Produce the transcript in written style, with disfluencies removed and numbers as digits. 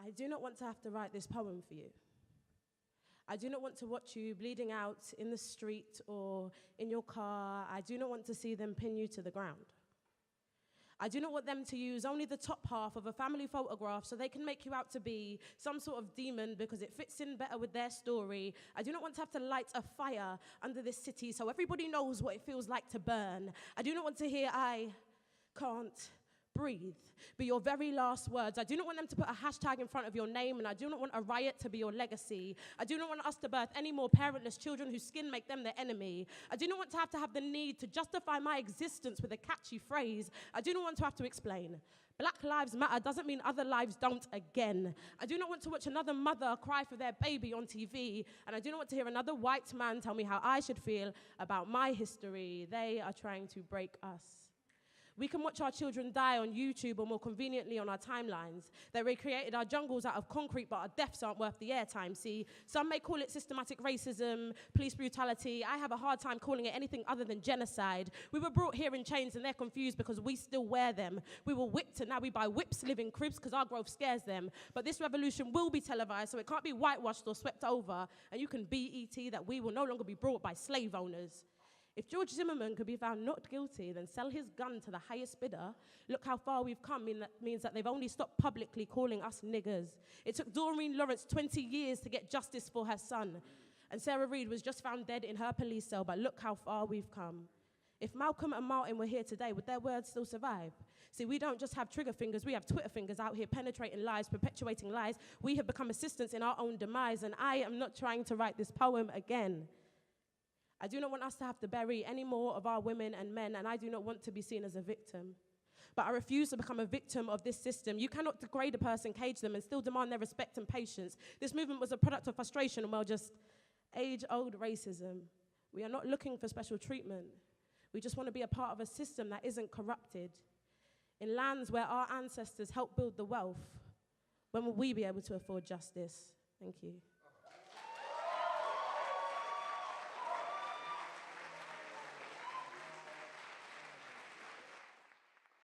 I do not want to have to write this poem for you. I do not want to watch you bleeding out in the street or in your car. I do not want to see them pin you to the ground. I do not want them to use only the top half of a family photograph so they can make you out to be some sort of demon because it fits in better with their story. I do not want to have to light a fire under this city so everybody knows what it feels like to burn. I do not want to hear "I can't breathe" be your very last words. I do not want them to put a hashtag in front of your name, and I do not want a riot to be your legacy. I do not want us to birth any more parentless children whose skin make them their enemy. I do not want to have the need to justify my existence with a catchy phrase. I do not want to have to explain. Black lives matter doesn't mean other lives don't again. I do not want to watch another mother cry for their baby on TV, and I do not want to hear another white man tell me how I should feel about my history. They are trying to break us. We can watch our children die on YouTube or more conveniently on our timelines. They recreated our jungles out of concrete, but our deaths aren't worth the airtime. See, some may call it systematic racism, police brutality. I have a hard time calling it anything other than genocide. We were brought here in chains and they're confused because we still wear them. We were whipped and now we buy whips, live in cribs because our growth scares them. But this revolution will be televised, so it can't be whitewashed or swept over. And you can BET that we will no longer be brought by slave owners. If George Zimmerman could be found not guilty, then sell his gun to the highest bidder. Look how far we've come. Means that they've only stopped publicly calling us niggers. It took Doreen Lawrence 20 years to get justice for her son. And Sarah Reid was just found dead in her police cell, but look how far we've come. If Malcolm and Martin were here today, would their words still survive? See, we don't just have trigger fingers, we have Twitter fingers out here penetrating lies, perpetuating lies. We have become assistants in our own demise, and I am not trying to write this poem again. I do not want us to have to bury any more of our women and men, and I do not want to be seen as a victim. But I refuse to become a victim of this system. You cannot degrade a person, cage them, and still demand their respect and patience. This movement was a product of frustration and, well, just age-old racism. We are not looking for special treatment. We just want to be a part of a system that isn't corrupted. In lands where our ancestors helped build the wealth, when will we be able to afford justice? Thank you.